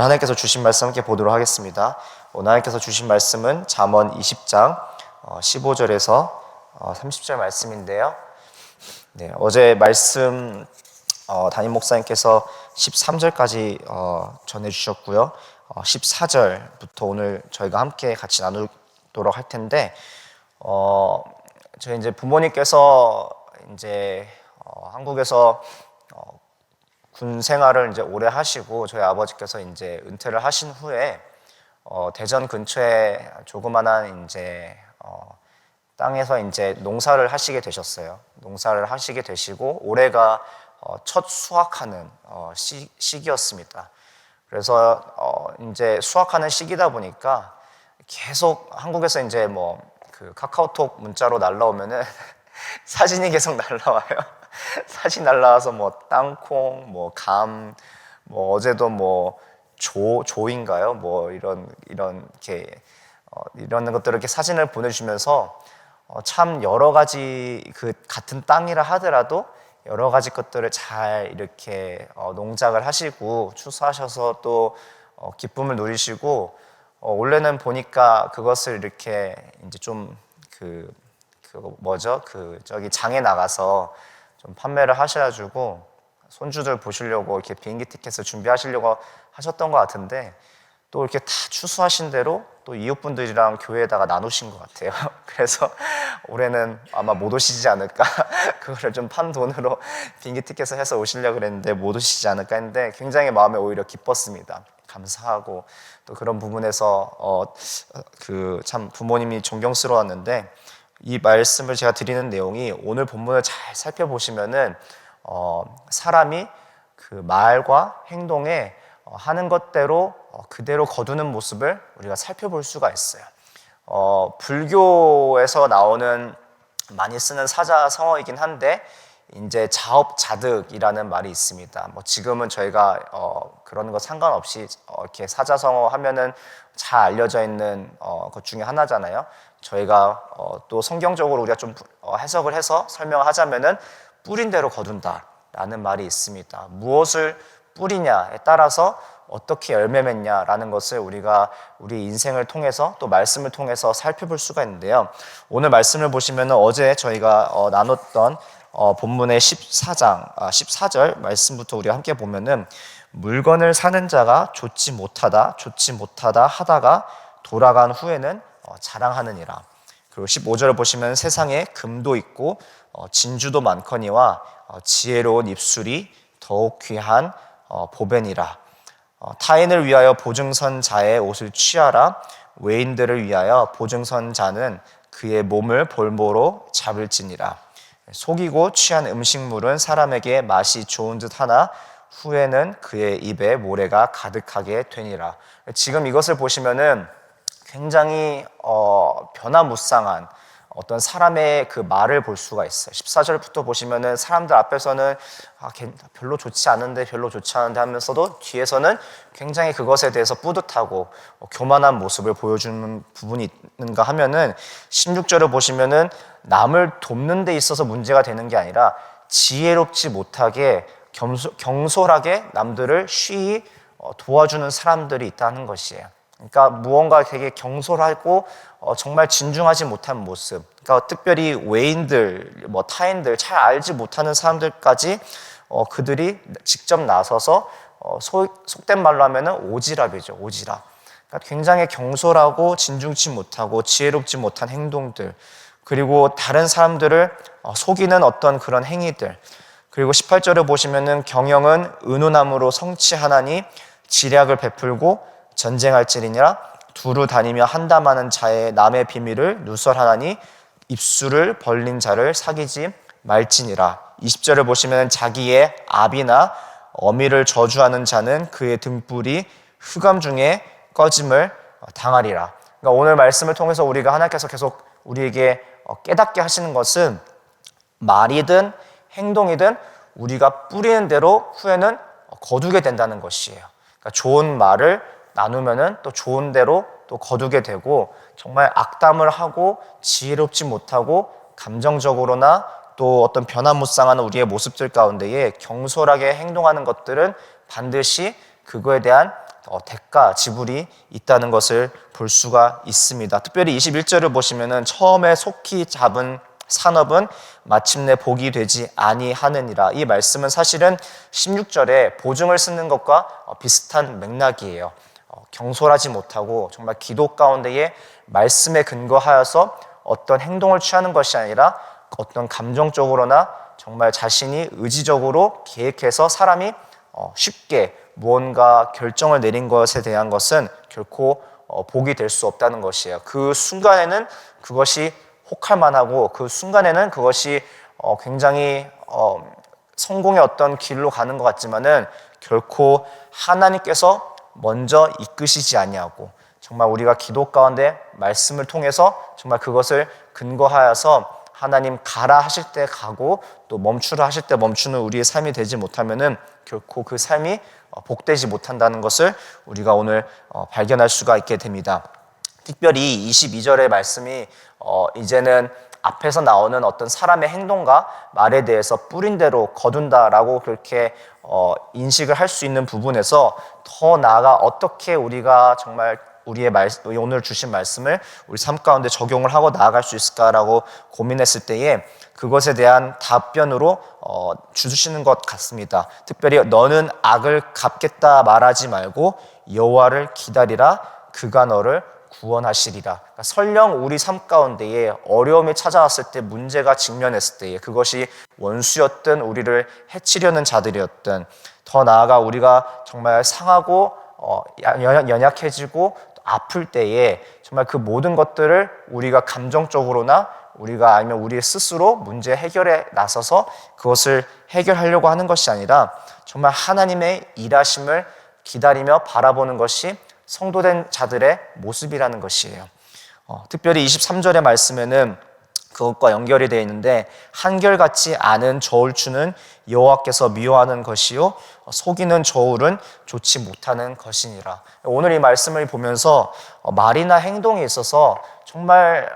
오늘 하나님께서 주신 말씀 함께 보도록 하겠습니다. 오늘 하나님께서 주신 말씀은 잠언 20장 15절에서 30절 말씀인데요. 네, 어제 말씀 담임 목사님께서 13절까지 전해주셨고요. 14절부터 오늘 저희가 함께 같이 나누도록 할 텐데, 저희 이제 부모님께서 이제 한국에서 군 생활을 이제 오래 하시고 저희 아버지께서 이제 은퇴를 하신 후에 대전 근처에 조그만한 이제 땅에서 이제 농사를 하시게 되셨어요. 농사를 하시게 되시고 올해가 첫 수확하는 시기였습니다. 그래서 이제 수확하는 시기다 보니까 계속 한국에서 이제 뭐 그 카카오톡 문자로 날라오면은 사진이 계속 날라와요. 사진 날라와서 뭐 땅콩, 뭐 감, 뭐 어제도 뭐 조인가요? 뭐 이런 이렇게 이런 것들을 이렇게 사진을 보내주면서 참 여러 가지 그 같은 땅이라 하더라도 여러 가지 것들을 잘 이렇게 농작을 하시고 추수하셔서 또 기쁨을 누리시고 원래는 보니까 그것을 이렇게 이제 좀 저기 장에 나가서 좀 판매를 하셔가지고 손주들 보시려고 이렇게 비행기 티켓을 준비하시려고 하셨던 것 같은데 또 이렇게 다 추수하신 대로 또 이웃분들이랑 교회에다가 나누신 것 같아요. 그래서 올해는 아마 못 오시지 않을까. 그거를 좀 판 돈으로 비행기 티켓을 해서 오시려고 그랬는데 못 오시지 않을까 했는데 굉장히 마음에 오히려 기뻤습니다. 감사하고 또 그런 부분에서 참 부모님이 존경스러웠는데, 이 말씀을 제가 드리는 내용이 오늘 본문을 잘 살펴보시면은 사람이 그 말과 행동에 하는 것대로 그대로 거두는 모습을 우리가 살펴볼 수가 있어요. 불교에서 나오는 많이 쓰는 사자성어이긴 한데 이제 자업자득이라는 말이 있습니다. 뭐 지금은 저희가 그런 거 상관없이 이렇게 사자성어 하면은 잘 알려져 있는 것 중에 하나잖아요. 저희가 또 성경적으로 우리가 좀 해석을 해서 설명을 하자면은 뿌린 대로 거둔다라는 말이 있습니다. 무엇을 뿌리냐에 따라서 어떻게 열매 맺냐라는 것을 우리가 우리 인생을 통해서 또 말씀을 통해서 살펴볼 수가 있는데요. 오늘 말씀을 보시면은 어제 저희가 나눴던 본문의 14절 말씀부터 우리가 함께 보면은 물건을 사는 자가 좋지 못하다 하다가 돌아간 후에는 자랑하느니라. 그리고 15절을 보시면 세상에 금도 있고 진주도 많거니와 지혜로운 입술이 더욱 귀한 보배니라. 타인을 위하여 보증선 자의 옷을 취하라. 외인들을 위하여 보증선 자는 그의 몸을 볼모로 잡을지니라. 속이고 취한 음식물은 사람에게 맛이 좋은 듯 하나 후에는 그의 입에 모래가 가득하게 되니라. 지금 이것을 보시면은 굉장히 변화무쌍한 어떤 사람의 그 말을 볼 수가 있어요. 14절부터 보시면은 사람들 앞에서는 별로 좋지 않은데 하면서도 뒤에서는 굉장히 그것에 대해서 뿌듯하고 교만한 모습을 보여주는 부분이 있는가 하면은 16절을 보시면은 남을 돕는 데 있어서 문제가 되는 게 아니라 지혜롭지 못하게 경솔하게 남들을 쉬이 도와주는 사람들이 있다는 것이에요. 그러니까 무언가 되게 경솔하고 정말 진중하지 못한 모습. 그러니까 특별히 외인들, 타인들, 잘 알지 못하는 사람들까지 그들이 직접 나서서 속된 말로 하면은 오지랖이죠, 오지랖. 그러니까 굉장히 경솔하고 진중치 못하고 지혜롭지 못한 행동들, 그리고 다른 사람들을 속이는 어떤 그런 행위들. 그리고 18절을 보시면은 경영은 은은함으로 성취하나니 지략을 베풀고 전쟁할지니라. 두루 다니며 한담하는 자의 남의 비밀을 누설하나니 입술을 벌린 자를 사귀지 말지니라. 20절을 보시면 자기의 압이나 어미를 저주하는 자는 그의 등불이 흑암 중에 꺼짐을 당하리라. 그러니까 오늘 말씀을 통해서 우리가 하나님께서 계속 우리에게 깨닫게 하시는 것은 말이든 행동이든 우리가 뿌리는 대로 후에는 거두게 된다는 것이에요. 그러니까 좋은 말을 나누면은 또 좋은 대로 또 거두게 되고, 정말 악담을 하고 지혜롭지 못하고 감정적으로나 또 어떤 변화무쌍한 우리의 모습들 가운데에 경솔하게 행동하는 것들은 반드시 그거에 대한 대가 지불이 있다는 것을 볼 수가 있습니다. 특별히 21절을 보시면은 처음에 속히 잡은 산업은 마침내 복이 되지 아니하느니라. 이 말씀은 사실은 16절에 보증을 쓰는 것과 비슷한 맥락이에요. 경솔하지 못하고 정말 기도 가운데에 말씀에 근거하여서 어떤 행동을 취하는 것이 아니라 어떤 감정적으로나 정말 자신이 의지적으로 계획해서 사람이 쉽게 무언가 결정을 내린 것에 대한 것은 결코 복이 될 수 없다는 것이에요. 그 순간에는 그것이 혹할 만하고 그 순간에는 그것이 굉장히 성공의 어떤 길로 가는 것 같지만은 결코 하나님께서 먼저 이끄시지 아니하고 정말 우리가 기도 가운데 말씀을 통해서 정말 그것을 근거하여서 하나님 가라 하실 때 가고 또 멈추라 하실 때 멈추는 우리의 삶이 되지 못하면은 결코 그 삶이 복되지 못한다는 것을 우리가 오늘 발견할 수가 있게 됩니다. 특별히 22절의 말씀이 이제는 앞에서 나오는 어떤 사람의 행동과 말에 대해서 뿌린 대로 거둔다라고 그렇게 인식을 할 수 있는 부분에서 더 나아가 어떻게 우리가 정말 우리의 오늘 주신 말씀을 우리 삶 가운데 적용을 하고 나아갈 수 있을까라고 고민했을 때에 그것에 대한 답변으로 주시는 것 같습니다. 특별히 너는 악을 갚겠다 말하지 말고 여호와를 기다리라 그가 너를 구원하시리라. 그러니까 설령 우리 삶 가운데에 어려움이 찾아왔을 때 문제가 직면했을 때에 그것이 원수였든 우리를 해치려는 자들이었든 더 나아가 우리가 정말 상하고 연약해지고 아플 때에 정말 그 모든 것들을 우리가 감정적으로나 우리가 아니면 우리 스스로 문제 해결에 나서서 그것을 해결하려고 하는 것이 아니라 정말 하나님의 일하심을 기다리며 바라보는 것이 성도된 자들의 모습이라는 것이에요. 특별히 23절의 말씀에는 그것과 연결이 되어 있는데 한결같지 않은 저울추는 여호와께서 미워하는 것이요 속이는 저울은 좋지 못하는 것이니라. 오늘 이 말씀을 보면서 말이나 행동에 있어서 정말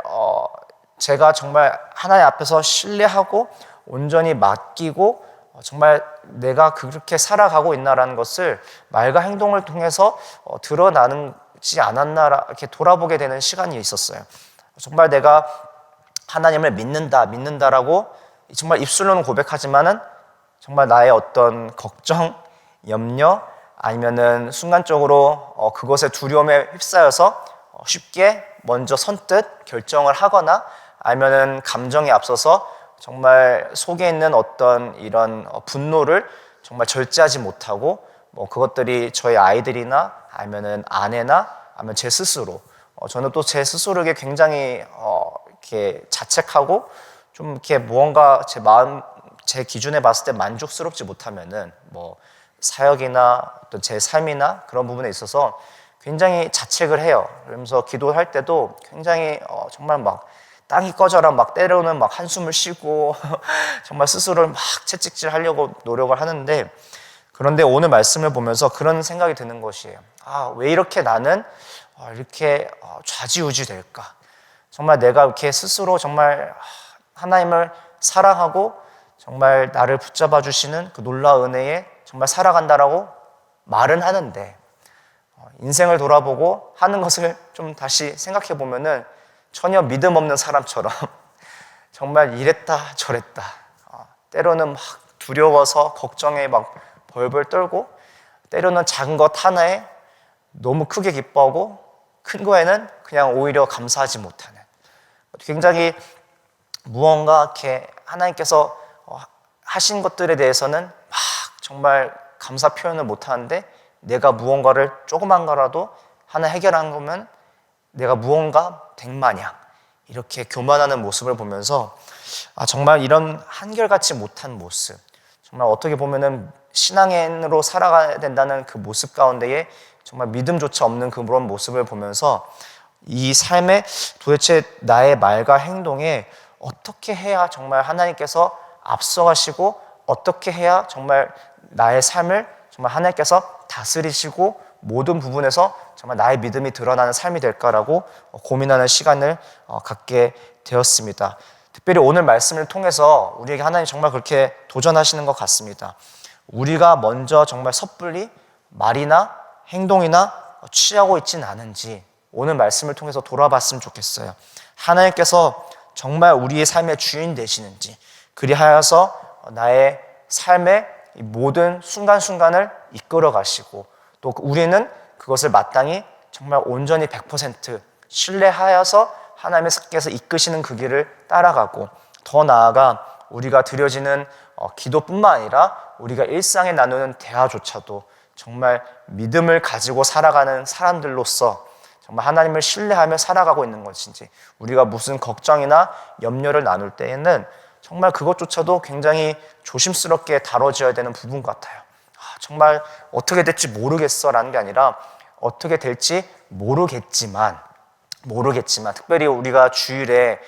제가 정말 하나님 앞에서 신뢰하고 온전히 맡기고 정말 내가 그렇게 살아가고 있나라는 것을 말과 행동을 통해서 드러나지 않았나 이렇게 돌아보게 되는 시간이 있었어요. 정말 내가 하나님을 믿는다라고 정말 입술로는 고백하지만은 정말 나의 어떤 걱정, 염려 아니면은 순간적으로 그것의 두려움에 휩싸여서 쉽게 먼저 선뜻 결정을 하거나 아니면은 감정에 앞서서 정말 속에 있는 어떤 이런 분노를 정말 절제하지 못하고 그것들이 저희 아이들이나 아니면은 아내나 아니면 제 스스로 저는 또 제 스스로에게 굉장히 이렇게 자책하고 좀 이렇게 무언가 제 기준에 봤을 때 만족스럽지 못하면은 사역이나 어떤 제 삶이나 그런 부분에 있어서 굉장히 자책을 해요. 그러면서 기도할 때도 굉장히 정말 막 땅이 꺼져라 막 때로는 막 한숨을 쉬고 정말 스스로를 막 채찍질 하려고 노력을 하는데 그런데 오늘 말씀을 보면서 그런 생각이 드는 것이에요. 왜 이렇게 나는 이렇게 좌지우지 될까? 정말 내가 이렇게 스스로 정말 하나님을 사랑하고 정말 나를 붙잡아 주시는 그 놀라운 은혜에 정말 살아간다라고 말은 하는데 인생을 돌아보고 하는 것을 좀 다시 생각해 보면은 전혀 믿음 없는 사람처럼 정말 이랬다 저랬다 때로는 막 두려워서 걱정에 막 벌벌 떨고 때로는 작은 것 하나에 너무 크게 기뻐하고 큰 거에는 그냥 오히려 감사하지 못하는 굉장히 무언가 이렇게 하나님께서 하신 것들에 대해서는 막 정말 감사 표현을 못하는데 내가 무언가를 조그만 거라도 하나 해결한 거면 내가 무언가 된 마냥 이렇게 교만하는 모습을 보면서 정말 이런 한결같이 못한 모습 정말 어떻게 보면은 신앙인으로 살아가야 된다는 그 모습 가운데에 정말 믿음조차 없는 그런 모습을 보면서 이 삶에 도대체 나의 말과 행동에 어떻게 해야 정말 하나님께서 앞서가시고 어떻게 해야 정말 나의 삶을 정말 하나님께서 다스리시고 모든 부분에서 정말 나의 믿음이 드러나는 삶이 될까라고 고민하는 시간을 갖게 되었습니다. 특별히 오늘 말씀을 통해서 우리에게 하나님 정말 그렇게 도전하시는 것 같습니다. 우리가 먼저 정말 섣불리 말이나 행동이나 취하고 있지는 않은지 오늘 말씀을 통해서 돌아봤으면 좋겠어요. 하나님께서 정말 우리의 삶의 주인 되시는지, 그리하여서 나의 삶의 모든 순간순간을 이끌어 가시고 또 우리는 그것을 마땅히 정말 온전히 100% 신뢰하여서 하나님께서 이끄시는 그 길을 따라가고, 더 나아가 우리가 드려지는 기도뿐만 아니라 우리가 일상에 나누는 대화조차도 정말 믿음을 가지고 살아가는 사람들로서 정말 하나님을 신뢰하며 살아가고 있는 것인지, 우리가 무슨 걱정이나 염려를 나눌 때에는 정말 그것조차도 굉장히 조심스럽게 다뤄져야 되는 부분 같아요. 정말 어떻게 될지 모르겠어 라는 게 아니라 어떻게 될지 모르겠지만 특별히 우리가 주일에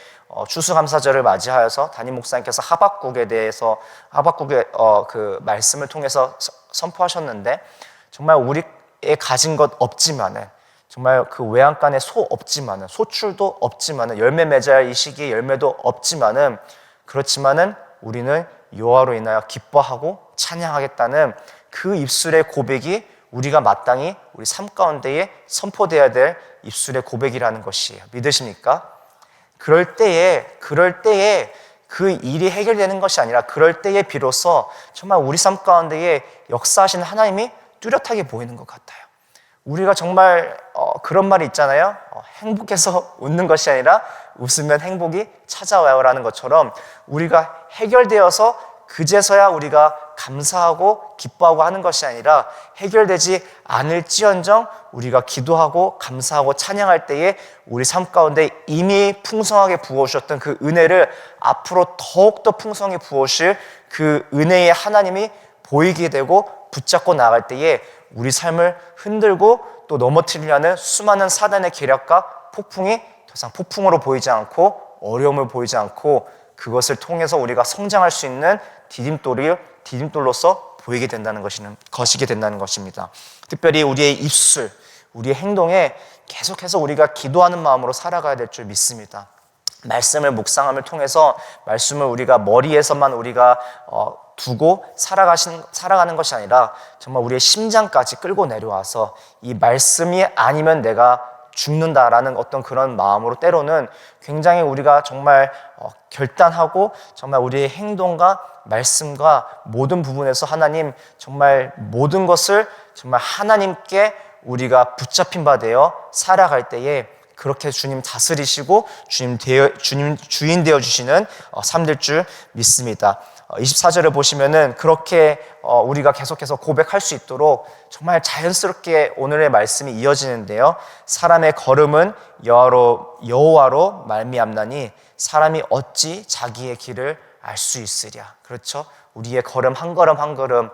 추수감사절을 맞이하여서 담임 목사님께서 하박국에 대해서 하박국의 그 말씀을 통해서 선포하셨는데, 정말 우리의 가진 것 없지만은, 정말 그 외양간에 소 없지만은, 소출도 없지만은, 열매 맺어야 할 이 시기에 열매도 없지만은, 그렇지만은 우리는 여호와로 인하여 기뻐하고 찬양하겠다는 그 입술의 고백이 우리가 마땅히 우리 삶 가운데에 선포되어야 될 입술의 고백이라는 것이에요. 믿으십니까? 그럴 때에 그 일이 해결되는 것이 아니라 그럴 때에 비로소 정말 우리 삶 가운데에 역사하시는 하나님이 뚜렷하게 보이는 것 같아요. 우리가 정말 그런 말이 있잖아요. 행복해서 웃는 것이 아니라 웃으면 행복이 찾아와요 라는 것처럼, 우리가 해결되어서 그제서야 우리가 감사하고 기뻐하고 하는 것이 아니라 해결되지 않을지언정 우리가 기도하고 감사하고 찬양할 때에 우리 삶 가운데 이미 풍성하게 부어주셨던 그 은혜를 앞으로 더욱더 풍성히 부어주실 그 은혜의 하나님이 보이게 되고 붙잡고 나갈 때에 우리 삶을 흔들고 또 넘어뜨리려는 수많은 사단의 계략과 폭풍이 더 이상 폭풍으로 보이지 않고 어려움을 보이지 않고, 그것을 통해서 우리가 성장할 수 있는 디딤돌로서 보이게 된다는 것이게 된다는 것입니다. 특별히 우리의 입술, 우리의 행동에 계속해서 우리가 기도하는 마음으로 살아가야 될 줄 믿습니다. 말씀을 묵상함을 통해서 말씀을 우리가 머리에서만 우리가 두고 살아가는 것이 아니라 정말 우리의 심장까지 끌고 내려와서 이 말씀이 아니면 내가 죽는다라는 어떤 그런 마음으로 때로는 굉장히 우리가 정말 결단하고 정말 우리의 행동과 말씀과 모든 부분에서 하나님 정말 모든 것을 정말 하나님께 우리가 붙잡힌 바 되어 살아갈 때에 그렇게 주님 다스리시고 주님 주인 되어 주시는 삶 될 줄 믿습니다. 24절을 보시면은 그렇게 우리가 계속해서 고백할 수 있도록 정말 자연스럽게 오늘의 말씀이 이어지는데요. 사람의 걸음은 여호와로 말미암나니 사람이 어찌 자기의 길을 알 수 있으랴. 그렇죠? 우리의 걸음 한 걸음 한 걸음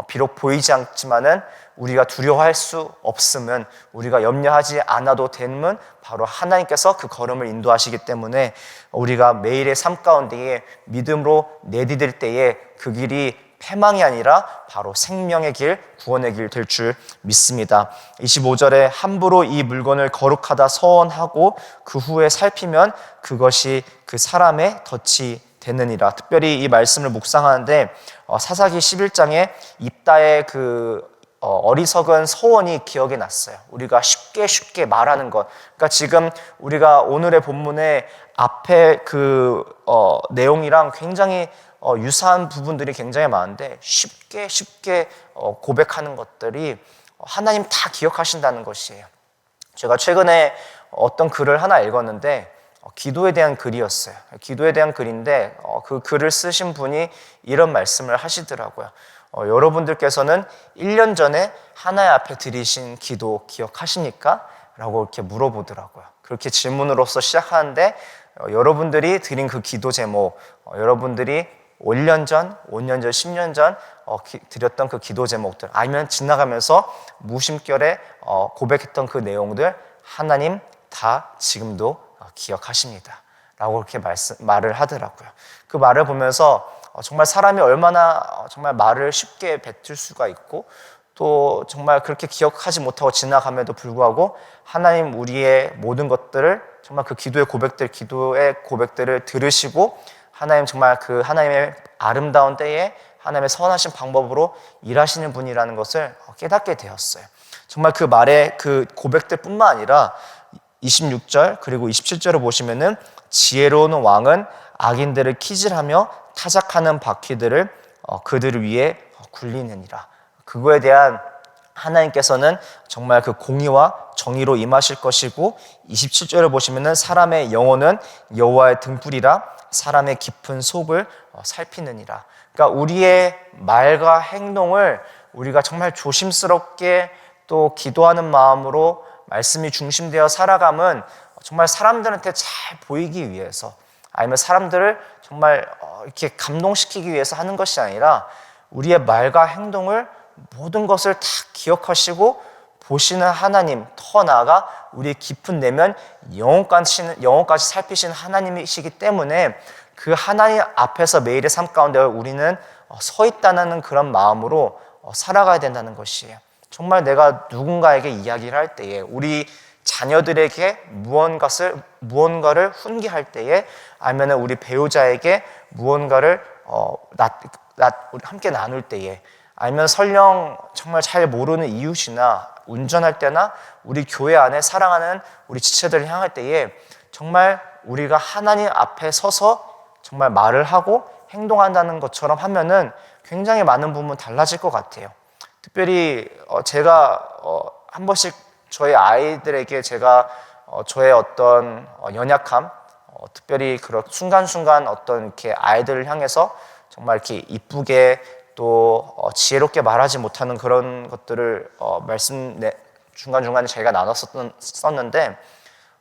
비록 보이지 않지만은 우리가 두려워할 수 없음은, 우리가 염려하지 않아도 되는 바로 하나님께서 그 걸음을 인도하시기 때문에 우리가 매일의 삶 가운데에 믿음으로 내디딜 때에 그 길이 패망이 아니라 바로 생명의 길, 구원의 길 될 줄 믿습니다. 25절에 함부로 이 물건을 거룩하다 서원하고 그 후에 살피면 그것이 그 사람의 덫이 되느니라. 특별히 이 말씀을 묵상하는데 사사기 11장에 입다의 그 어리석은 서원이 기억이 났어요. 우리가 쉽게 말하는 것. 그러니까 지금 우리가 오늘의 본문의 앞에 그 내용이랑 굉장히 유사한 부분들이 굉장히 많은데 쉽게 고백하는 것들이 하나님 다 기억하신다는 것이에요. 제가 최근에 어떤 글을 하나 읽었는데 기도에 대한 글이었어요. 기도에 대한 글인데 그 글을 쓰신 분이 이런 말씀을 하시더라고요. 여러분들께서는 1년 전에 하나님 앞에 드리신 기도 기억하십니까? 라고 이렇게 물어보더라고요. 그렇게 질문으로서 시작하는데 여러분들이 드린 그 기도 제목, 여러분들이 1년 전, 5년 전, 10년 전 드렸던 그 기도 제목들, 아니면 지나가면서 무심결에 고백했던 그 내용들, 하나님 다 지금도 기억하십니다 라고 그렇게 말을 하더라고요. 그 말을 보면서 정말 사람이 얼마나 정말 말을 쉽게 뱉을 수가 있고 또 정말 그렇게 기억하지 못하고 지나감에도 불구하고 하나님 우리의 모든 것들을 정말 그 기도의 고백들을 들으시고 하나님 정말 그 하나님의 아름다운 때에 하나님의 선하신 방법으로 일하시는 분이라는 것을 깨닫게 되었어요. 정말 그 말의 그 고백들뿐만 아니라 26절 그리고 27절을 보시면은 지혜로운 왕은 악인들을 키질하며 타작하는 바퀴들을 그들을 위해 굴리느니라. 그거에 대한 하나님께서는 정말 그 공의와 정의로 임하실 것이고, 27절을 보시면은 사람의 영혼은 여호와의 등불이라 사람의 깊은 속을 살피느니라. 그러니까 우리의 말과 행동을 우리가 정말 조심스럽게 또 기도하는 마음으로 말씀이 중심되어 살아감은 정말 사람들한테 잘 보이기 위해서, 아니면 사람들을 정말 이렇게 감동시키기 위해서 하는 것이 아니라 우리의 말과 행동을 모든 것을 다 기억하시고 보시는 하나님, 더 나아가 우리의 깊은 내면 영혼까지 살피시는 하나님이시기 때문에 그 하나님 앞에서 매일의 삶 가운데 우리는 서 있다는 그런 마음으로 살아가야 된다는 것이에요. 정말 내가 누군가에게 이야기를 할 때에, 우리 자녀들에게 무언가를 훈계할 때에, 아니면 우리 배우자에게 무언가를 함께 나눌 때에, 아니면 설령 정말 잘 모르는 이웃이나 운전할 때나 우리 교회 안에 사랑하는 우리 지체들을 향할 때에 정말 우리가 하나님 앞에 서서 정말 말을 하고 행동한다는 것처럼 하면은 굉장히 많은 부분 달라질 것 같아요. 특별히 제가 한 번씩 저희 아이들에게 제가 저의 어떤 연약함, 특별히 그런 순간순간 어떤 이렇게 아이들을 향해서 정말 이렇게 이쁘게 또 지혜롭게 말하지 못하는 그런 것들을 중간중간에 저희가 나눴었는데,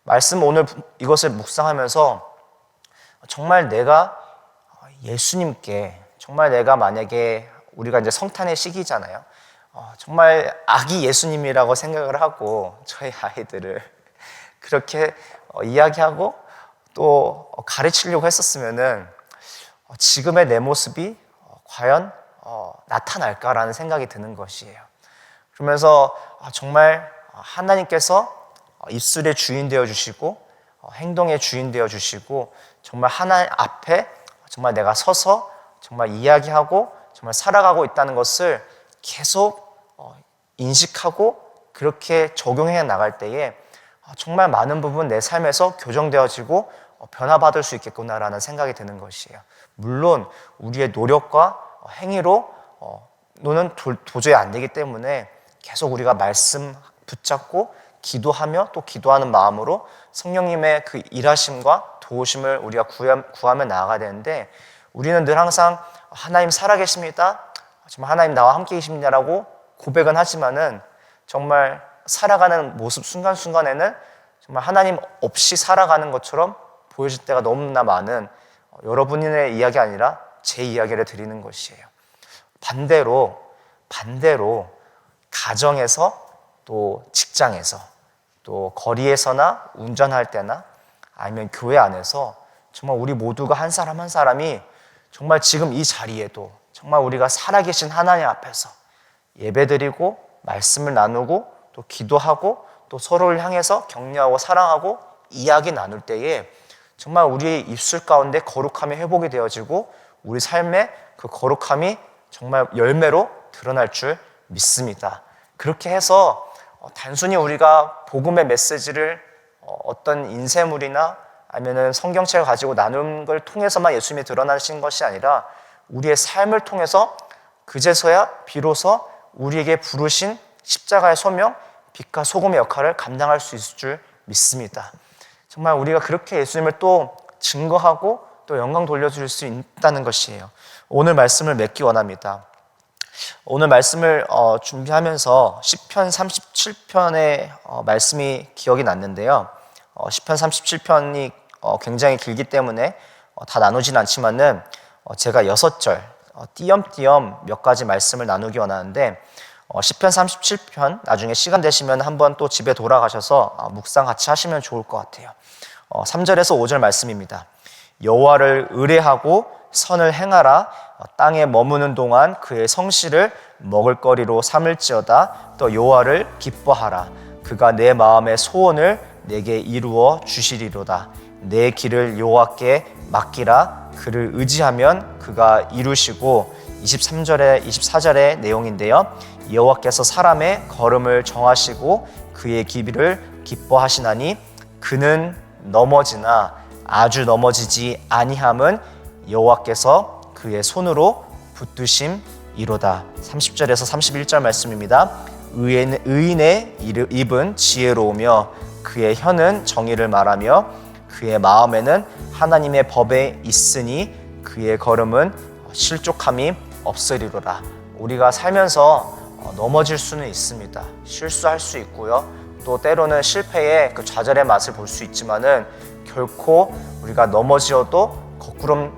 말씀 오늘 이것을 묵상하면서 정말 내가 예수님께, 정말 내가 만약에 우리가 이제 성탄의 시기잖아요. 정말 아기 예수님이라고 생각을 하고 저희 아이들을 그렇게 이야기하고 또 가르치려고 했었으면은 지금의 내 모습이 과연 나타날까라는 생각이 드는 것이에요. 그러면서 정말 하나님께서 입술의 주인 되어 주시고 행동의 주인 되어 주시고, 정말 하나님 앞에 정말 내가 서서 정말 이야기하고 정말 살아가고 있다는 것을 계속 인식하고 그렇게 적용해 나갈 때에 정말 많은 부분 내 삶에서 교정되어지고 변화받을 수 있겠구나라는 생각이 드는 것이에요. 물론 우리의 노력과 행위로 너는 도저히 안 되기 때문에 계속 우리가 말씀 붙잡고 기도하며 또 기도하는 마음으로 성령님의 그 일하심과 도우심을 우리가 구하며 나아가야 되는데, 우리는 늘 항상 하나님 살아계십니다, 정말 하나님 나와 함께 계십니다라고 고백은 하지만은 정말 살아가는 모습 순간순간에는 정말 하나님 없이 살아가는 것처럼 보여질 때가 너무나 많은 여러분의 이야기 아니라 제 이야기를 드리는 것이에요. 반대로 가정에서 또 직장에서 또 거리에서나 운전할 때나 아니면 교회 안에서 정말 우리 모두가 한 사람 한 사람이 정말 지금 이 자리에도 정말 우리가 살아계신 하나님 앞에서 예배드리고 말씀을 나누고 또 기도하고 또 서로를 향해서 격려하고 사랑하고 이야기 나눌 때에 정말 우리의 입술 가운데 거룩함이 회복이 되어지고 우리 삶의 그 거룩함이 정말 열매로 드러날 줄 믿습니다. 그렇게 해서 단순히 우리가 복음의 메시지를 어떤 인쇄물이나 아니면은 성경책을 가지고 나눈 걸 통해서만 예수님이 드러나신 것이 아니라 우리의 삶을 통해서 그제서야 비로소 우리에게 부르신 십자가의 소명, 빛과 소금의 역할을 감당할 수 있을 줄 믿습니다. 정말 우리가 그렇게 예수님을 또 증거하고 또 영광 돌려줄 수 있다는 것이에요. 오늘 말씀을 맺기 원합니다. 오늘 말씀을 준비하면서 시편 37편의 말씀이 기억이 났는데요. 시편 37편이 굉장히 길기 때문에 다 나누진 않지만은 제가 6절 띄엄띄엄 몇 가지 말씀을 나누기 원하는데, 시편 37편 나중에 시간 되시면 한번 또 집에 돌아가셔서 묵상 같이 하시면 좋을 것 같아요. 3절에서 5절 말씀입니다. 여호와를 의뢰하고 선을 행하라. 땅에 머무는 동안 그의 성실을 먹을거리로 삼을지어다. 또 여호와를 기뻐하라. 그가 내 마음의 소원을 내게 이루어 주시리로다. 내 길을 여호와께 맡기라. 그를 의지하면 그가 이루시고, 23절에 24절의 내용인데요. 여호와께서 사람의 걸음을 정하시고 그의 길을 기뻐하시나니 그는 넘어지나 아주 넘어지지 아니함은 여호와께서 그의 손으로 붙드심이로다. 30절에서 31절 말씀입니다. 의인의 입은 지혜로우며 그의 혀는 정의를 말하며 그의 마음에는 하나님의 법에 있으니 그의 걸음은 실족함이 없으리로다. 우리가 살면서 넘어질 수는 있습니다. 실수할 수 있고요. 또 때로는 실패의 그 좌절의 맛을 볼 수 있지만은 결코 우리가 넘어지어도 거꾸럼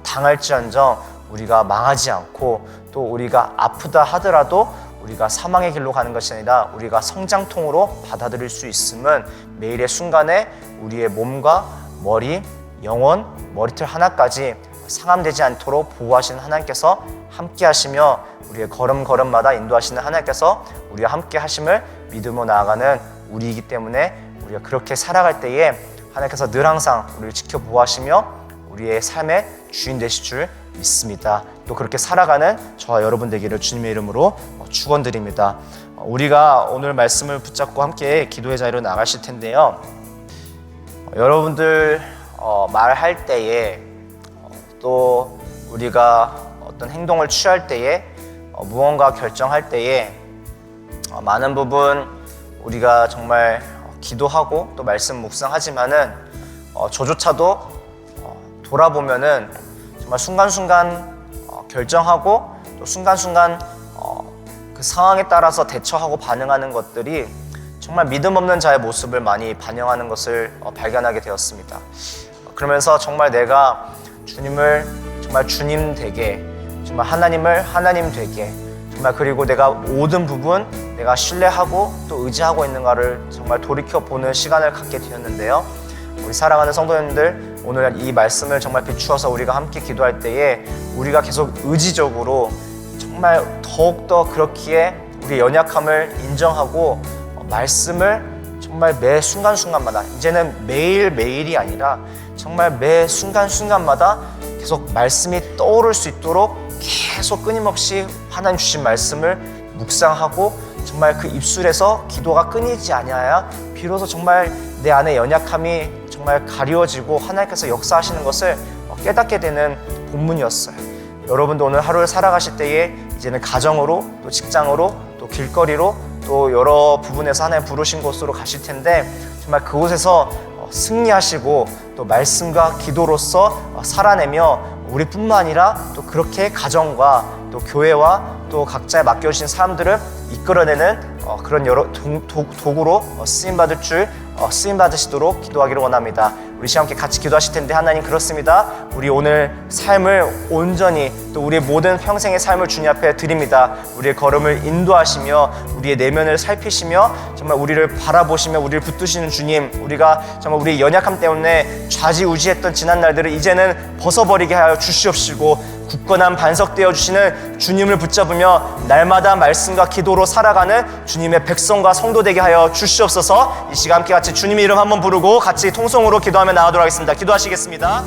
당할지언정 우리가 망하지 않고 또 우리가 아프다 하더라도 우리가 사망의 길로 가는 것이 아니라 우리가 성장통으로 받아들일 수 있음은 매일의 순간에 우리의 몸과 머리, 영혼, 머리털 하나까지 상함되지 않도록 보호하시는 하나님께서 함께 하시며 우리의 걸음걸음마다 인도하시는 하나님께서 우리와 함께 하심을 믿음으로 나아가는 우리이기 때문에 우리가 그렇게 살아갈 때에 하나님께서 늘 항상 우리를 지켜 보호하시며 우리의 삶의 주인 되실 줄 믿습니다. 또 그렇게 살아가는 저와 여러분 되기를 주님의 이름으로 축원드립니다. 우리가 오늘 말씀을 붙잡고 함께 기도의 자리로 나가실 텐데요. 여러분들 말할 때에 또 우리가 어떤 행동을 취할 때에 무언가 결정할 때에 많은 부분 우리가 정말 기도하고 또 말씀 묵상하지만은 저조차도 돌아보면은 정말 순간순간 결정하고 또 순간순간 그 상황에 따라서 대처하고 반응하는 것들이 정말 믿음 없는 자의 모습을 많이 반영하는 것을 발견하게 되었습니다. 그러면서 정말 내가 주님을 정말 주님 되게, 정말 하나님을 하나님 되게, 정말 그리고 내가 모든 부분 내가 신뢰하고 또 의지하고 있는가를 정말 돌이켜보는 시간을 갖게 되었는데요. 우리 사랑하는 성도님들, 오늘 이 말씀을 정말 비추어서 우리가 함께 기도할 때에 우리가 계속 의지적으로 정말 더욱더 그렇기에 우리의 연약함을 인정하고 말씀을 정말 매 순간순간마다, 이제는 매일매일이 아니라 정말 매 순간순간마다 계속 말씀이 떠오를 수 있도록 계속 끊임없이 하나님 주신 말씀을 묵상하고 정말 그 입술에서 기도가 끊이지 아니하여 비로소 정말 내 안에 연약함이 정말 가리워지고 하나님께서 역사하시는 것을 깨닫게 되는 본문이었어요. 여러분도 오늘 하루를 살아가실 때에 이제는 가정으로 또 직장으로 또 길거리로 또 여러 부분에서 하나님 부르신 곳으로 가실 텐데 정말 그곳에서 승리하시고 또 말씀과 기도로서 살아내며 우리뿐만 아니라 또 그렇게 가정과 또 교회와 또 각자에 맡겨주신 사람들을 이끌어내는 그런 여러 도구로 쓰임받으시도록 기도하기를 원합니다. 우리 시간 함께 같이 기도하실 텐데, 하나님 그렇습니다. 우리 오늘 삶을 온전히 또 우리의 모든 평생의 삶을 주님 앞에 드립니다. 우리의 걸음을 인도하시며 우리의 내면을 살피시며 정말 우리를 바라보시며 우리를 붙드시는 주님, 우리가 정말 우리의 연약함 때문에 좌지우지했던 지난 날들을 이제는 벗어버리게 하여 주시옵시고 굳건한 반석 되어주시는 주님을 붙잡으며 날마다 말씀과 기도로 살아가는 주님의 백성과 성도 되게 하여 주시옵소서. 이 시간 함께 같이 주님의 이름 한번 부르고 같이 통성으로 기도하며 나가도록 하겠습니다. 기도하시겠습니다.